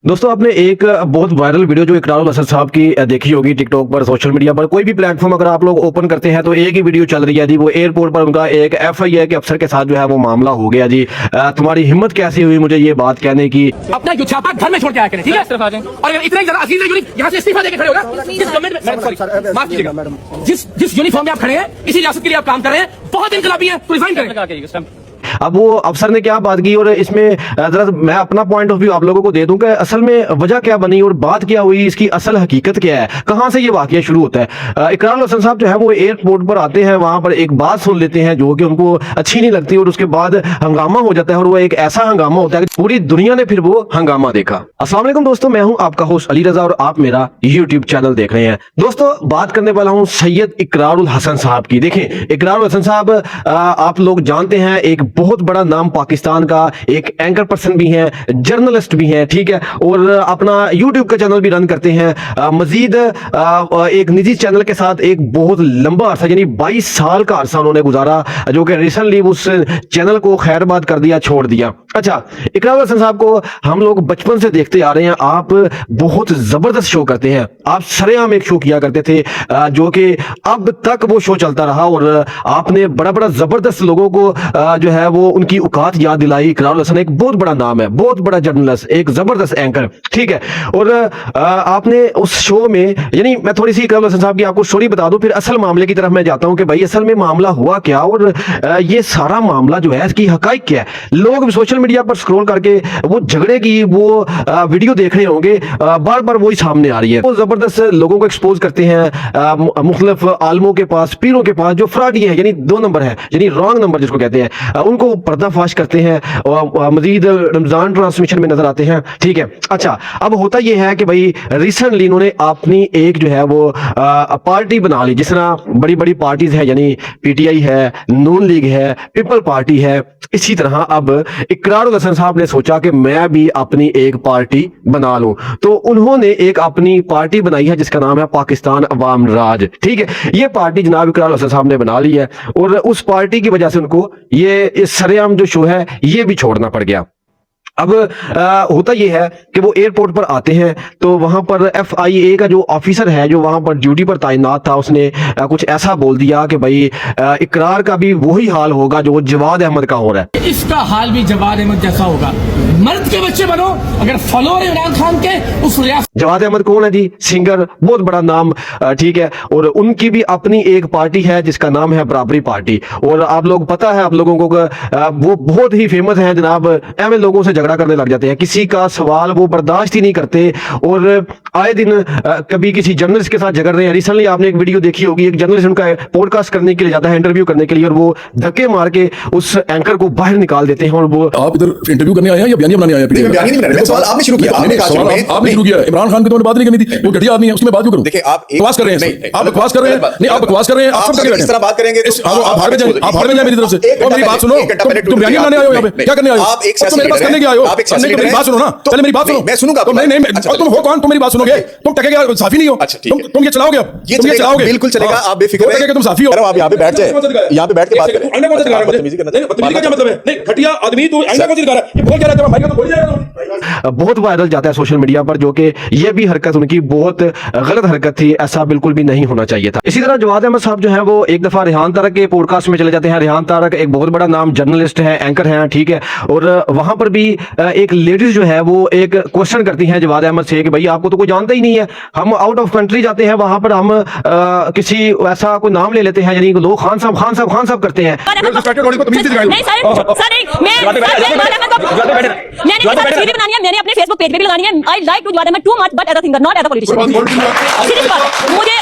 दोस्तों आपने एक बहुत वायरल वीडियो जो इकरारुल हसन साहब की देखी होगी टिकटॉक पर, सोशल मीडिया पर, कोई भी प्लेटफॉर्म अगर आप लोग ओपन करते हैं तो एक ही वीडियो चल रही है जी। वो एयरपोर्ट पर उनका एक FIA के अफसर के साथ जो है वो मामला हो गया जी। तुम्हारी हिम्मत कैसी हुई मुझे ये बात कहने की? अपना छापा घर में छोड़ के आया करें, ठीक है? और अगर इतना ही ज्यादा अजीज है यहाँ से इस्तीफा देके खड़े हो ना, जिस गवर्नमेंट में, सॉरी माफ कीजिएगा, जिस यूनिफॉर्म में आप खड़े हैं, इसी रियासत के लिए आप काम कर रहे हैं, बहुत इनकलाबी है, तो रिजाइन करें। अब वो अफसर ने क्या बात की और इसमें जरा मैं अपना पॉइंट ऑफ व्यू आप लोगों को दे दूं कि असल में वजह क्या बनी और बात क्या हुई, इसकी असल हकीकत क्या है, कहां से ये वाकया शुरू होता है। इकरारुल हसन साहब जो है वो एयरपोर्ट पर आते हैं, वहां पर एक बात सुन लेते हैं जो कि उनको अच्छी नहीं लगती और उसके बाद हंगामा हो जाता है और वो एक ऐसा हंगामा होता है कि पूरी दुनिया ने फिर वो हंगामा देखा। अस्सलाम वालेकुम दोस्तों, मैं हूं आपका होस्ट अली रजा और आप मेरा यूट्यूब चैनल देख रहे हैं। दोस्तों बात करने वाला हूं सैयद इकरारुल हसन साहब की। देखें, इकरारुल हसन साहब आप लोग जानते हैं, एक बहुत बड़ा नाम पाकिस्तान का, एक एंकर पर्सन भी हैं, जर्नलिस्ट भी हैं, ठीक है, और अपना यूट्यूब का चैनल भी रन करते हैं। मजीद एक निजी चैनल के साथ एक बहुत लंबा अरसा यानी 22 साल का अरसा उन्होंने गुजारा, जो कि रिसेंटली उस चैनल को खैरबाद कर दिया, छोड़ दिया। अच्छा, इकरारुल हसन साहब को हम लोग बचपन से देखते आ रहे हैं। आप बहुत जबरदस्त शो करते हैं, आप सरेआम एक शो किया करते थे जो कि अब तक वो शो चलता रहा और आपने बड़ा बड़ा जबरदस्त लोगों को जो है वो उनकी औकात याद दिलाई। इकरारुल हसन एक बहुत बड़ा नाम है, बहुत बड़ा जर्नलिस्ट, एक जबरदस्त एंकर, ठीक है। और आपने उस शो में, यानी मैं थोड़ी सी इकरारुल हसन साहब की आपको स्टोरी बता दूं, फिर असल मामले की तरफ मैं जाता हूं कि भाई असल में मामला हुआ क्या और ये सारा मामला जो है इसकी हकाइक क्या है। लोग सोशल मीडिया पर स्क्रॉल करके वो झगड़े की वो वीडियो देख रहे होंगे, बार बार वही सामने आ रही है। वो जबरदस्त लोगों को एक्सपोज करते हैं मुख्तलिफ आलमों के पास, पीरों के पास, जो फ्रॉडी है, यानी 2 नंबर है, यानी रॉन्ग नंबर जिसको कहते हैं, उनको पर्दाफाश करते हैं और मजीद रमजान ट्रांसमिशन में नजर आते हैं, ठीक है। अच्छा, अब होता यह है कि भाई रिसेंटली इन्होंने अपनी एक जो है वो पार्टी बना ली, जिस तरह बड़ी बड़ी पार्टीज है, यानी PTI है, नून लीग है, पीपल पार्टी है, इसी तरह अब इकरारुल हसन साहब ने सोचा कि मैं भी अपनी एक पार्टी बना लूं, तो उन्होंने एक अपनी पार्टी बनाई है जिसका नाम है पाकिस्तान अवाम राज, ठीक है। ये पार्टी जनाब इकरारुल हसन साहब ने बना ली है और उस पार्टी की वजह से उनको ये सरेआम जो शो है ये भी छोड़ना पड़ गया। अब होता यह है कि वो एयरपोर्ट पर आते हैं तो वहां पर FIA का जो ऑफिसर है, जो वहां पर ड्यूटी पर तैनात था, उसने कुछ ऐसा बोल दिया कि भाई इकरार का भी वही हाल होगा जो जवाद अहमद का हो रहा है। इसका हाल भी जवाद अहमद जैसा होगा। मर्द के बच्चे बनो अगर फॉलोअर इमरान खान के उस रियासत। जवाद अहमद कौन है जी? सिंगर, बहुत बड़ा नाम, ठीक है। और उनकी भी अपनी एक पार्टी है जिसका नाम है बराबरी पार्टी। और आप लोग पता है आप लोगों को वो बहुत ही फेमस है जनाब, ऐसे लोगों से झगड़ा करने लग जाते हैं, किसी का सवाल वो बर्दाश्त ही नहीं करते और आए दिन कभी किसी जर्नलिस्ट के साथ झगड़ रहे हैं। रिसेंटली आपने एक वीडियो देखी होगी, एक जर्नलिस्ट उनका पॉडकास्ट करने के लिए जाता है, इंटरव्यू करने के लिए, और वो धक्के मार के उस एंकर को बाहर निकाल देते हैं। और वो आप इधर इंटरव्यू करने आए हैं या बयानी बनाने आए हैं? बयानी नहीं बना रहे, सवाल आपने शुरू किया, आपने शुरू किया। इमरान खान की तो बात नहीं करनी थी, वो घटिया आदमी है, उसमें बात क्यों करूं? देखिए आप बकवास कर रहे हैं, आप बकवास कर रहे हैं, नहीं आप बकवास कर रहे हैं, आप सब इस तरह बात करेंगे आप बाहर में जाएं, आप बाहर में जाएं मेरी तरफ से। और मेरी बात सुनो, तुम बयानी बनाने आए हो यहाँ पे, क्या करने आए हो? आप एक मेरे पास करने के आए हो? मेरी बात सुनो ना, पहले मेरी बात सुनो। मैं सुनूंगा। तो नहीं तुम हो कौन? तुम मेरी बात सुनोगे? तुम टके के साफी नहीं हो? तुम ये चलाओगे? तुम ये चलाओगे? बिल्कुल चलेगा, आप बेफिक्र रहिए, तुम साफी हो। आप यहाँ पे बैठ जाए, यहाँ पे बैठ के बात करें। बदतमीजी का क्या मतलब है? नहीं घटिया आदमी, तू आईना को दिखा रहा है, ये बोल क्या रहा है? भाई तो बोल जाएगा। बहुत वायरल जाता है सोशल मीडिया पर, जो कि ये भी हरकत उनकी बहुत गलत हरकत थी, ऐसा बिल्कुल भी नहीं होना चाहिए था। इसी तरह जवाद अहमद साहब जो है वो एक दफा रेहान तारक के पॉडकास्ट में चले जाते हैं। रेहान तारक एक बहुत बड़ा नाम, जर्नलिस्ट है, एंकर है, ठीक है। और वहां पर भी एक लेडीज जो है वो एक क्वेश्चन करती है जवाद अहमद से कि भाई आपको तो कोई जानता ही नहीं है, हम आउट ऑफ कंट्री जाते हैं, वहां पर हम किसी ऐसा कोई नाम ले लेते हैं, यानी लोग खान साहब करते हैं। मैंने अपने फेसबुक पेज पे भी लगानी है। I like to Jawad Ahmad too much but as a singer not as a politician. मुझे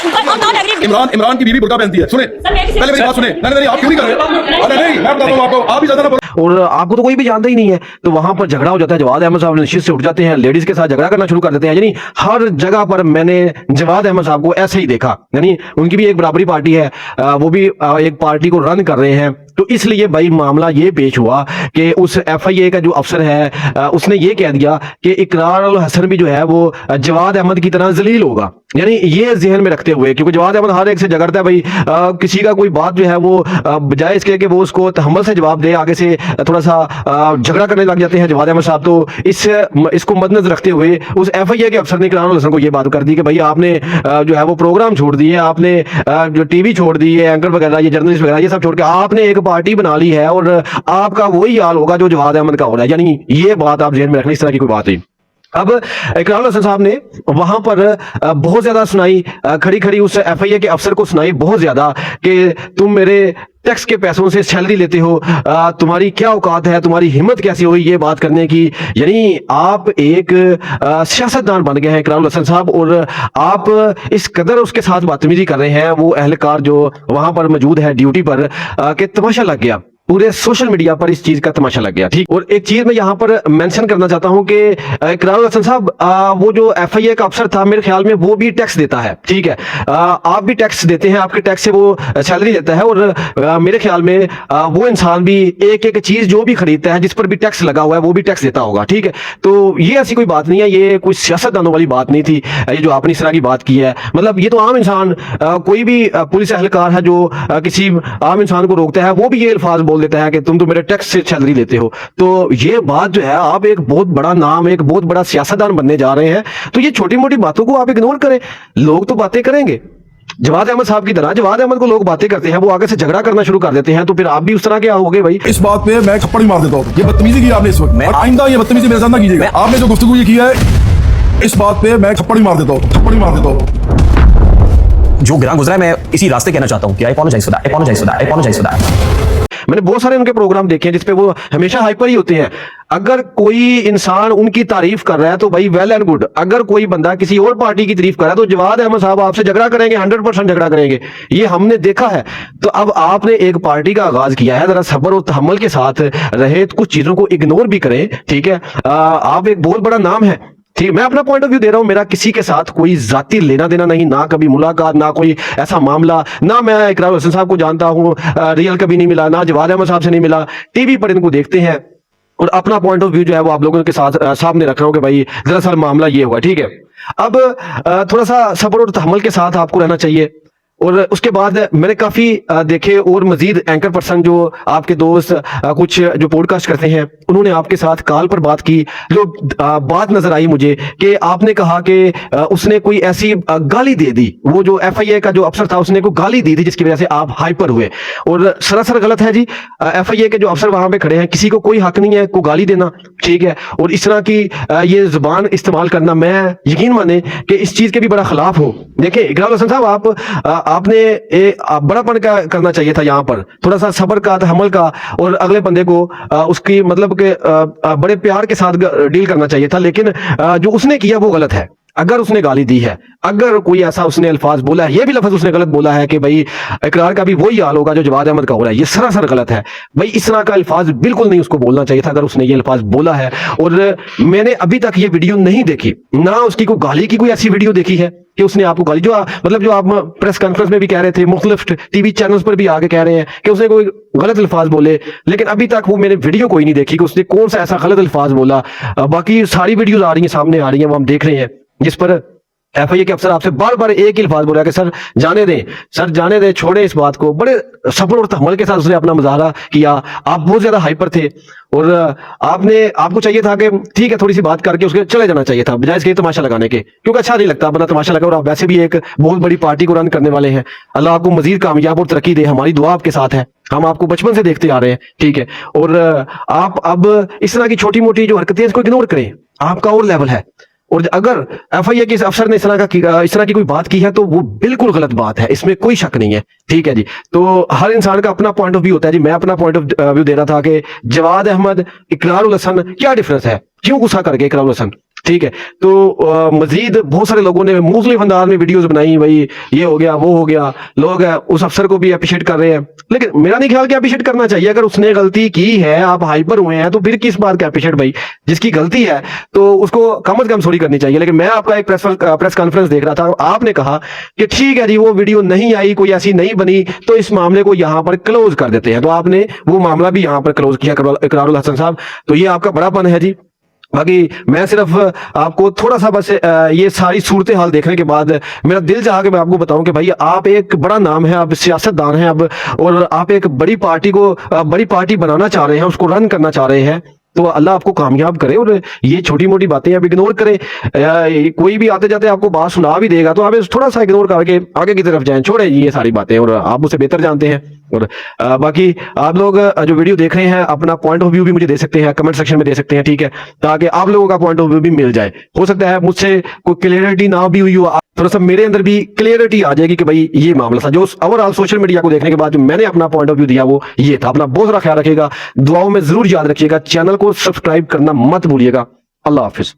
इमरान की बीवी बुर्का पहनती है। सुने पहले मेरी बात सुने। नहीं आप क्यों नहीं कर रहे? अरे नहीं मैं बताता हूं आपको, आप ही ज्यादा ना। और आपको तो कोई भी जानता ही नहीं है, तो वहां पर झगड़ा हो जाता है। जवाद अहमद साहब निश्चित से उठ जाते हैं, लेडीज के साथ झगड़ा करना शुरू कर देते हैं। यानी हर जगह पर मैंने जवाद अहमद साहब को ऐसे ही देखा। यानी उनकी भी एक बराबरी पार्टी है, वो भी एक पार्टी को रन कर रहे हैं, तो इसलिए भाई मामला ये पेश हुआ कि उस FIA का जो अफसर है उसने ये कह दिया कि इकरार उल हसन भी जो है वो जवाद अहमद की तरह जलील होगा। यानी ये जहन में रखते हुए, क्योंकि जवाद अहमद हर एक से झगड़ता है भाई, किसी का कोई बात जो है वो बजाय इसके कि वो उसको तहम्मुल से जवाब दे, आगे से थोड़ा सा झगड़ा करने लग जाते हैं जवाद अहमद साहब। तो इसको मद्देनजर रखते हुए उस FIA के अफसर ने इकरार उल हसन को ये बात कर दी कि भाई आपने जो है वो प्रोग्राम छोड़ दिए, आपने जो TV छोड़ दी है, एंकर वगैरह, ये जर्नलिस्ट वगैरह, ये सब छोड़ के आपने एक पार्टी बना ली है और आपका वही हाल होगा जो जवाद अहमद का हो रहा है। यानी ये बात आप जहन में रखना, इस तरह की कोई बात नहीं। अब इकरार हसन साहब ने वहां पर बहुत ज्यादा सुनाई, खड़ी खड़ी उस FIA के अफसर को सुनाई बहुत ज्यादा कि तुम मेरे टैक्स के पैसों से सैलरी लेते हो, तुम्हारी क्या औकात है, तुम्हारी हिम्मत कैसी हुई ये बात करने की। यानी आप एक सियासतदान बन गए हैं इकरार हसन साहब, और आप इस कदर उसके साथ बदतमीजी कर रहे हैं, वो अहलकार जो वहां पर मौजूद है ड्यूटी पर, कि तमाशा लग गया, पूरे सोशल मीडिया पर इस चीज का तमाशा लग गया। ठीक, और एक चीज मैं यहाँ पर मेंशन करना चाहता हूँ कि इकरार हसन साहब वो जो FIA का अफसर था, मेरे ख्याल में वो भी टैक्स देता है। ठीक है, आप भी टैक्स देते हैं, आपके टैक्स से वो सैलरी देता है, और मेरे ख्याल में वो इंसान भी एक एक चीज जो भी खरीदता है जिस पर भी टैक्स लगा हुआ है वो भी टैक्स देता होगा। ठीक है, तो ये ऐसी कोई बात नहीं है, ये कोई सियासतदानों वाली बात नहीं थी ये जो आपने इस तरह की बात की है। मतलब ये तो आम इंसान, कोई भी पुलिस एहलकार है जो किसी आम इंसान को रोकता है, वो भी ये अल्फाज बोल देता है कि तुम तो मेरे टैक्स से सैलरी लेते हो। तो ये बात जो है, आप एक बहुत बड़ा नाम, एक बहुत बड़ा सियासतदान बनने जा रहे हैं, तो ये छोटी मोटी बातों को आप इग्नोर करें। लोग तो बातें करेंगे जवाद अहमद साहब की तरह, जवाद अहमद को लोग बातें करते हैं, वो आगे से झगड़ा करना शुरू कर देते हैं, तो फिर आप भी उस तरह के आओगे भाई। इस बात पे मैं थप्पड़ ही मार देता हूँ। ये बदतमीजी की आपने इस वक्त, और आइंदा ये बदतमीजी मेरे साथ ना कीजिएगा। आपने जो गुफ्तगू ये किया है, इस बात पे मैं थप्पड़ ही मार देता हूँ, थप्पड़ ही मार देता हूँ। जो गिरा गुजरा है, मैं इसी रास्ते कहना चाहता हूँ कि I apologise for that, I apologise for that, I apologise for that. मैंने बहुत सारे उनके प्रोग्राम देखे हैं जिसपे वो हमेशा हाइपर ही होते हैं। अगर कोई इंसान उनकी तारीफ कर रहा है तो भाई वेल एंड गुड, अगर कोई बंदा किसी और पार्टी की तारीफ कर रहा है तो जवाद अहमद साहब आपसे झगड़ा करेंगे, 100% झगड़ा करेंगे, ये हमने देखा है। तो अब आपने एक पार्टी का आगाज किया है, जरा सब्र और तहम्मुल के साथ रहे, तो कुछ चीजों को इग्नोर भी करें। ठीक है, आप एक बहुत बड़ा नाम है। ठीक, मैं अपना पॉइंट ऑफ व्यू दे रहा हूं, मेरा किसी के साथ कोई जाती लेना देना नहीं, ना कभी मुलाकात, ना कोई ऐसा मामला, ना मैं इकरार हसन साहब को जानता हूं, रियल कभी नहीं मिला, ना जवाद अहमद साहब से नहीं मिला, टीवी पर इनको देखते हैं और अपना पॉइंट ऑफ व्यू जो है वो आप लोगों के साथ सामने रख रहा हूं कि भाई दरअसल मामला ये हुआ। ठीक है, अब थोड़ा सा सब्र और तहम्मुल के साथ आपको रहना चाहिए। और उसके बाद मैंने काफी देखे और मजीद एंकर पर्सन जो आपके दोस्त कुछ जो पॉडकास्ट करते हैं, उन्होंने आपके साथ कॉल पर बात की, जो बात नजर आई मुझे कि आपने कहा कि उसने कोई ऐसी गाली दे दी, वो जो FIA का जो अफसर था उसने कोई गाली दी थी जिसकी वजह से आप हाइपर हुए, और सरासर गलत है जी। FIA के जो अफसर वहां पे खड़े हैं, किसी को कोई हक नहीं है को गाली देना। ठीक है, और इस तरह की ये जुबान इस्तेमाल करना, मैं यकीन माने कि इस चीज के भी बड़ा खिलाफ हूं। देखिए इकरार हसन साहब, आपने बड़ापन का करना चाहिए था, यहाँ पर थोड़ा सा सब्र का, तहम्मुल का, और अगले बंदे को उसकी मतलब के बड़े प्यार के साथ डील करना चाहिए था। लेकिन जो उसने किया वो गलत है। अगर उसने गाली दी है, अगर कोई ऐसा उसने अल्फाज बोला है, ये भी लफ्ज उसने गलत बोला है कि भाई इकरार का भी वही हाल होगा जो जवाद अहमद का हो रहा है, ये सरासर गलत है भाई। इस तरह का अल्फाज बिल्कुल नहीं उसको बोलना चाहिए था अगर उसने ये अल्फाज बोला है। और मैंने अभी तक ये वीडियो नहीं देखी, ना उसकी कोई गाली की कोई ऐसी वीडियो देखी है कि उसने आपको गाली, जो मतलब जो आप प्रेस कॉन्फ्रेंस में भी कह रहे थे, मुख्तलिफ टीवी चैनल्स पर भी आगे कह रहे हैं कि उसने कोई गलत अल्फाज बोले, लेकिन अभी तक वो मैंने वीडियो कोई नहीं देखी कि उसने कौन सा ऐसा गलत अल्फाज बोला। बाकी सारी वीडियोज आ रही हैं, सामने आ रही हैं, वो हम देख रहे हैं, जिस पर FIA के अफसर आपसे बार बार एक ही अल्फाज बोल रहा है कि सर जाने दें, सर जाने दें, छोड़े इस बात को। बड़े सब्र और तहम्मुल के साथ उसने अपना मुजाहरा किया। आप बहुत ज्यादा हाइपर थे और आपको चाहिए था कि ठीक है थोड़ी सी बात करके उसके चले जाना चाहिए था, बजाय इसके तमाशा लगाने के, क्योंकि अच्छा नहीं लगता बना तमाशा लगा। और आप वैसे भी एक बहुत बड़ी पार्टी को रन करने वाले हैं। अल्लाह आपको मजीद कामयाब और तरक्की दे, हमारी दुआ आपके साथ है, हम आपको बचपन से देखते आ रहे हैं। ठीक है, और आप अब इस तरह की छोटी मोटी जो हरकतें इसको इग्नोर करें, आपका और लेवल है। और अगर FIA के इस अफसर ने इस तरह की कोई बात की है तो वो बिल्कुल गलत बात है, इसमें कोई शक नहीं है। ठीक है जी, तो हर इंसान का अपना पॉइंट ऑफ व्यू होता है जी। मैं अपना पॉइंट ऑफ व्यू दे रहा था कि जवाद अहमद, इकरार उल हसन, क्या डिफरेंस है, क्यों गुस्सा कर गए इकरार उल हसन। ठीक है। तो मजीद बहुत सारे लोगों ने मुख्तलिफ अंदाज में वीडियोस बनाई, भाई ये हो गया वो हो गया, लोग उस अफसर को भी अप्रिशिएट कर रहे हैं, लेकिन मेरा नहीं ख्याल कि अप्रिशिएट करना चाहिए। अगर उसने गलती की है, आप हाइपर हुए हैं, तो फिर किस बात का अप्रिशिएट भाई? जिसकी गलती है तो उसको कम से कम सॉरी करनी चाहिए। लेकिन मैं आपका एक प्रेस कॉन्फ्रेंस देख रहा था, आपने कहा कि ठीक है जी वो वीडियो नहीं आई, कोई ऐसी नहीं बनी, तो इस मामले को यहाँ पर क्लोज कर देते हैं। तो आपने वो मामला भी यहाँ पर क्लोज किया इकरारुल हसन साहब, तो ये आपका बड़ापन है जी। बाकी मैं सिर्फ आपको थोड़ा सा बस ये सारी सूरत हाल देखने के बाद मेरा दिल चाहा कि मैं आपको बताऊं कि भाई आप एक बड़ा नाम है, आप सियासतदान हैं अब, और आप एक बड़ी पार्टी को बड़ी पार्टी बनाना चाह रहे हैं, उसको रन करना चाह रहे हैं। तो अल्लाह आपको कामयाब करे, और ये छोटी मोटी बातें आप इग्नोर करें। कोई भी आते जाते आपको बात सुना भी देगा तो आप थोड़ा सा इग्नोर करके आगे की तरफ जाएं, छोड़े ये सारी बातें, और आप मुझसे बेहतर जानते हैं। और बाकी आप लोग जो वीडियो देख रहे हैं अपना पॉइंट ऑफ व्यू भी मुझे दे सकते हैं, कमेंट सेक्शन में दे सकते हैं, ठीक है, ताकि आप लोगों का पॉइंट ऑफ व्यू भी मिल जाए। हो सकता है मुझसे कोई क्लियरिटी ना भी हुई हो, थोड़ा सा मेरे अंदर भी क्लियरिटी आ जाएगी कि भाई ये मामला था। जो ओवरऑल सोशल मीडिया को देखने के बाद जो मैंने अपना पॉइंट ऑफ व्यू दिया वो ये था। अपना बहुत सारा ख्याल रखिएगा, दुआओं में जरूर याद रखिएगा, चैनल को सब्सक्राइब करना मत भूलिएगा। अल्लाह हाफिज।